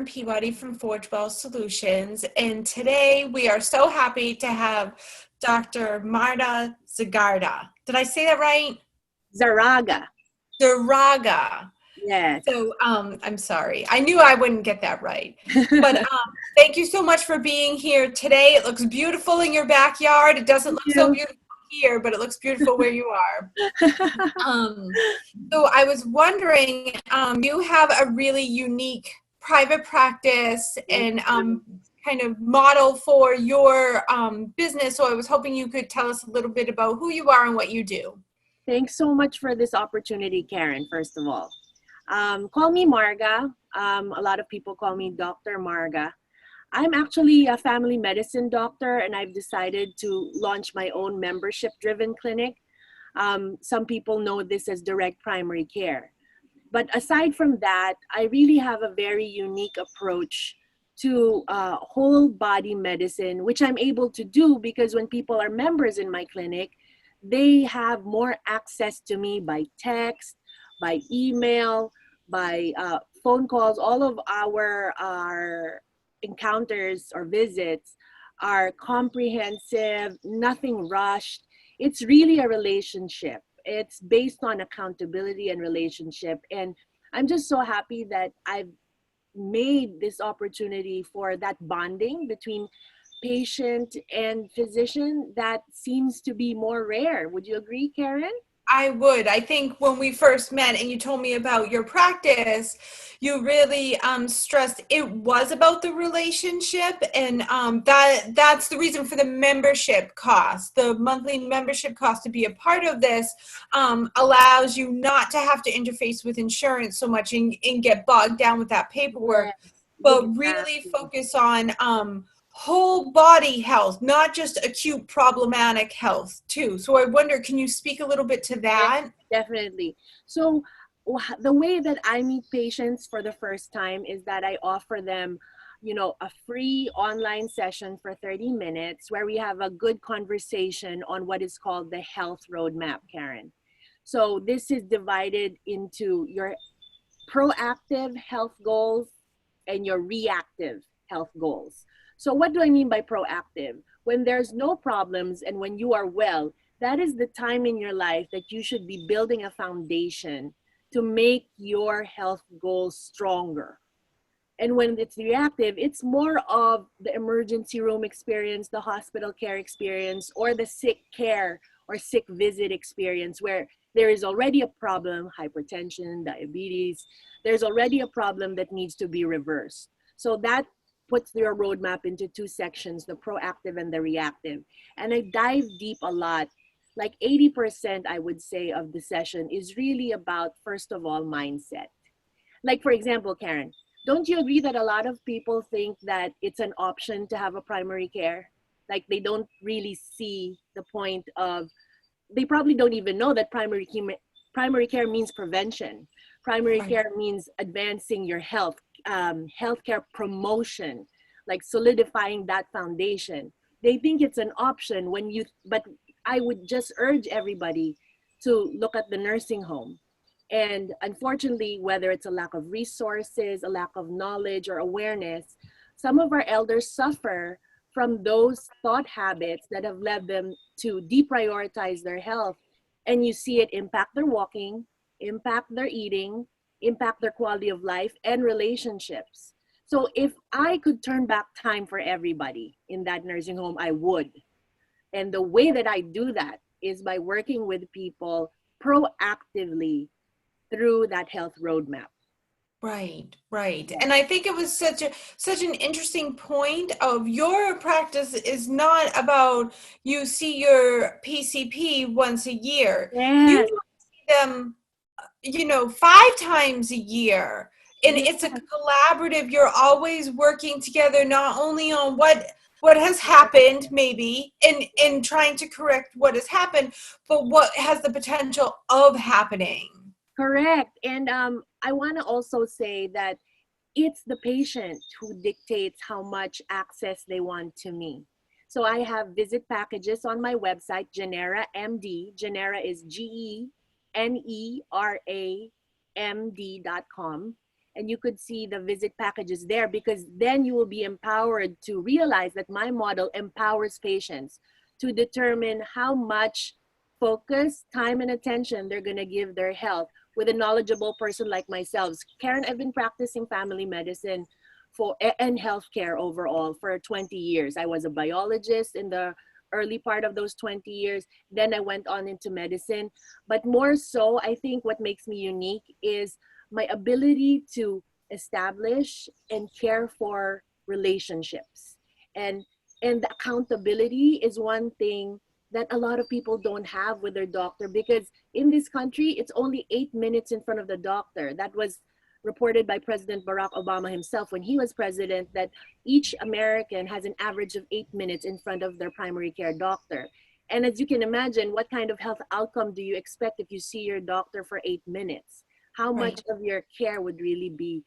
Karen Peabody from Forge Well Solutions, and today we are so happy to have Dr. Marga Zarraga. Did I say that right? Zarraga. Zarraga. Yes. So I'm sorry. I knew I wouldn't get that right. But thank you so much for being here today. It looks beautiful in your backyard. It doesn't look so beautiful here, but it looks beautiful where you are. So I was wondering, you have a really unique private practice and kind of model for your business. So I was hoping you could tell us a little bit about who you are and what you do. Thanks so much for this opportunity, Karen, first of all. Call me Marga. A lot of people call me Dr. Marga. I'm actually a family medicine doctor, and I've decided to launch my own membership-driven clinic. Some people know this as direct primary care. But aside from that, I really have a very unique approach to whole body medicine, which I'm able to do because when people are members in my clinic, they have more access to me by text, by email, by phone calls. All of our encounters or visits are comprehensive, nothing rushed. It's really a relationship. It's based on accountability and relationship. And I'm just so happy that I've made this opportunity for that bonding between patient and physician that seems to be more rare. Would you agree, Karen? I would. I think when we first met and you told me about your practice, you really stressed it was about the relationship, and that's the reason for the membership cost. The monthly membership cost to be a part of this allows you not to have to interface with insurance so much and get bogged down with that paperwork, but really focus on whole body health, not just acute problematic health too. So I wonder, can you speak a little bit to that? Definitely. So the way that I meet patients for the first time is that I offer them, a free online session for 30 minutes where we have a good conversation on what is called the health roadmap, Karen. So this is divided into your proactive health goals and your reactive health goals. So what do I mean by proactive? When there's no problems and when you are well, that is the time in your life that you should be building a foundation to make your health goals stronger. And when it's reactive, it's more of the emergency room experience, the hospital care experience, or the sick care or sick visit experience where there is already a problem, hypertension, diabetes, there's already a problem that needs to be reversed. So that puts your roadmap into two sections, the proactive and the reactive. And I dive deep a lot. Like 80%, I would say, of the session is really about, first of all, mindset. Like, for example, Karen, don't you agree that a lot of people think that it's an option to have a primary care? Like they don't really see the point of, they probably don't even know that primary care means prevention. Primary care means advancing your health, healthcare promotion, like solidifying that foundation. They think it's an option but I would just urge everybody to look at the nursing home. And unfortunately, whether it's a lack of resources, a lack of knowledge or awareness, some of our elders suffer from those thought habits that have led them to deprioritize their health. And you see it impact their walking, impact their eating, impact their quality of life and relationships. So if I could turn back time for everybody in that nursing home, I would. And the way that I do that is by working with people proactively through that health roadmap. Right. And I think it was such an interesting point of your practice is not about you see your PCP once a year. Yes. You see them, 5 times a year. And it's a collaborative, you're always working together, not only on what has happened maybe in trying to correct what has happened, but what has the potential of happening. Correct. And I want to also say that it's the patient who dictates how much access they want to me. So I have visit packages on my website, Genera MD. Genera is GENERAMD.com. and you could see the visit packages there, because then you will be empowered to realize that my model empowers patients to determine how much focus, time, and attention they're going to give their health with a knowledgeable person like myself. Karen, I've been practicing family medicine and healthcare overall for 20 years. I was a biologist in the early part of those 20 years. Then I went on into medicine. But more so, I think what makes me unique is my ability to establish and care for relationships. And and the accountability is one thing that a lot of people don't have with their doctor, because in this country it's only 8 minutes in front of the doctor. That was reported by President Barack Obama himself when he was president, that each American has an average of 8 minutes in front of their primary care doctor. And as you can imagine, what kind of health outcome do you expect if you see your doctor for 8 minutes? How Right. much of your care would really be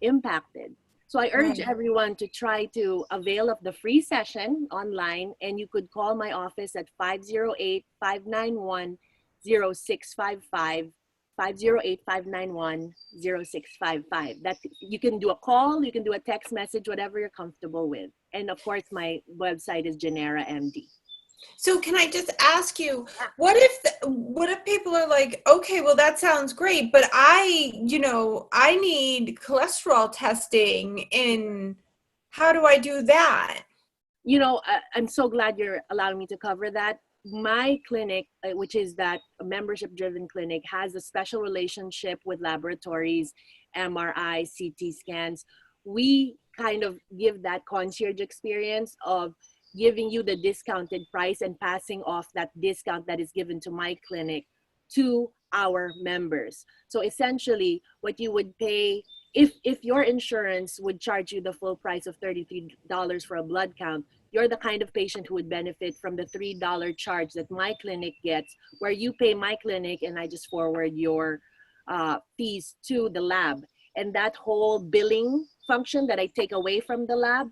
impacted? So I urge Right. everyone to try to avail of the free session online, and you could call my office at 508-591-0655, 508-591-0655. That you can do a call, you can do a text message, whatever you're comfortable with. And of course, my website is Genera MD. So can I just ask you, what if people are like, okay, well that sounds great, but I need cholesterol testing, and how do I do that? I'm so glad you're allowing me to cover that. My clinic, which is that membership driven clinic, has a special relationship with laboratories, MRI, CT scans. We kind of give that concierge experience of giving you the discounted price and passing off that discount that is given to my clinic to our members. So essentially, what you would pay, if your insurance would charge you the full price of $33 for a blood count, you're the kind of patient who would benefit from the $3 charge that my clinic gets, where you pay my clinic and I just forward your fees to the lab. And that whole billing function that I take away from the lab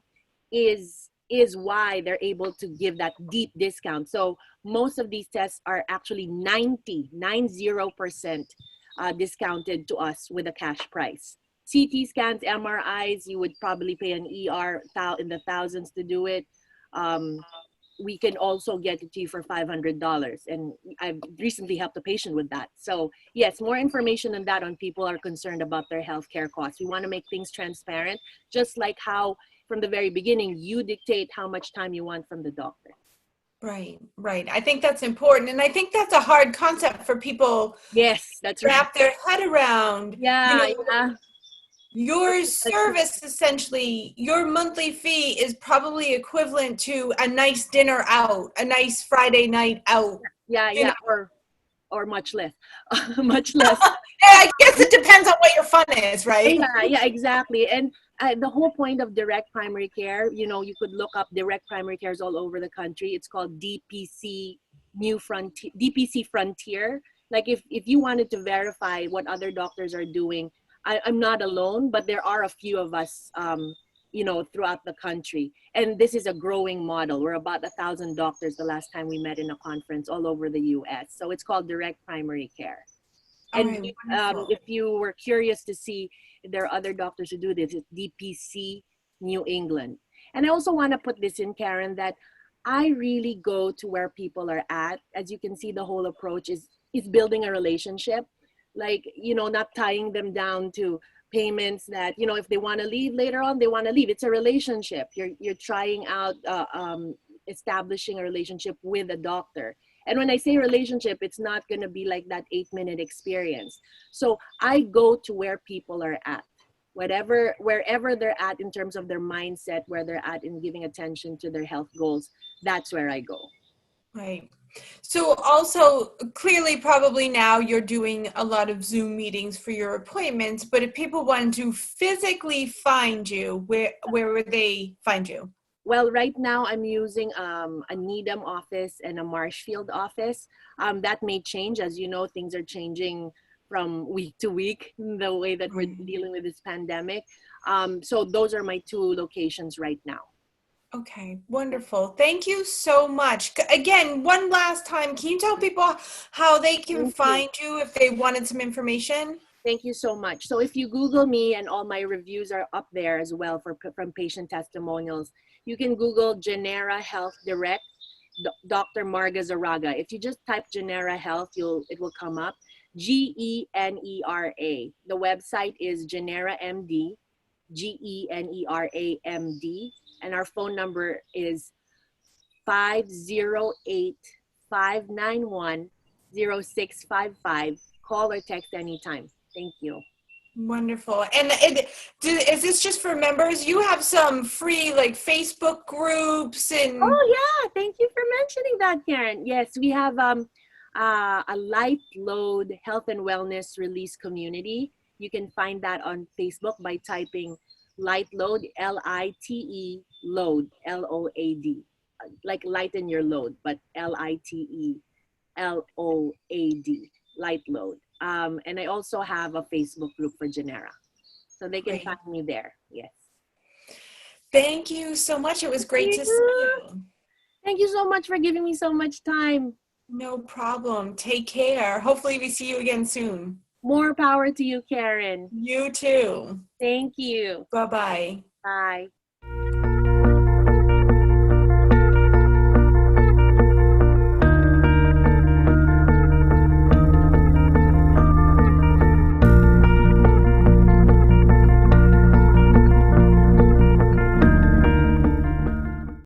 is why they're able to give that deep discount. So most of these tests are actually 90% discounted to us with a cash price. CT scans, MRIs, you would probably pay an ER in the thousands to do it. We can also get it to you for $500. And I've recently helped a patient with that. So yes, more information on that on people are concerned about their healthcare costs. We want to make things transparent, just like how from the very beginning, you dictate how much time you want from the doctor. Right, right. I think that's important. And I think that's a hard concept for people Yes, that's to right. wrap their head around. Yeah, yeah. Your service, essentially, your monthly fee is probably equivalent to a nice dinner out, a nice Friday night out. Yeah, or much less. Much less. I guess it depends on what your fun is, right? Yeah, exactly. And the whole point of direct primary care, you could look up direct primary cares all over the country. It's called DPC Frontier. Like if you wanted to verify what other doctors are doing, I'm not alone, but there are a few of us, throughout the country. And this is a growing model. We're about 1,000 doctors the last time we met in a conference all over the US. So it's called direct primary care. And if you were curious to see if there are other doctors who do this, it's DPC New England. And I also want to put this in, Karen, that I really go to where people are at. As you can see, the whole approach is building a relationship, like, not tying them down to payments that, if they want to leave later on, they want to leave. It's a relationship. You're trying out establishing a relationship with a doctor. And when I say relationship, it's not going to be like that 8-minute experience. So I go to where people are at, wherever they're at in terms of their mindset, where they're at in giving attention to their health goals. That's where I go. Right. So also, clearly, probably now you're doing a lot of Zoom meetings for your appointments, but if people want to physically find you, where would they find you? Well, right now I'm using a Needham office and a Marshfield office. That may change. As you know, things are changing from week to week, the way that we're dealing with this pandemic. So those are my 2 locations right now. Okay, wonderful. Thank you so much. Again, one last time, can you tell people how they can find you if they wanted some information? Thank you so much. So if you Google me, and all my reviews are up there as well from patient testimonials, you can Google Genera Health Direct, Dr. Marga Zarraga. If you just type Genera Health, it will come up. Genera. The website is Genera MD, GENERAMD, and our phone number is 508-591-0655. Call or text anytime. Thank you. Wonderful. And is this just for members? You have some free like Facebook groups and. Oh yeah, thank you for mentioning that, Karen. Yes, we have a light load health and wellness release community. You can find that on Facebook by typing light load, LITE load, LOAD, like lighten your load, but LITE LOAD, light load. And I also have a Facebook group for Genera, so they can find me there. Yes. Thank you so much. It was great to see you. Thank you so much for giving me so much time. No problem. Take care. Hopefully we see you again soon. More power to you, Karen. You too. Thank you. Bye-bye. Bye.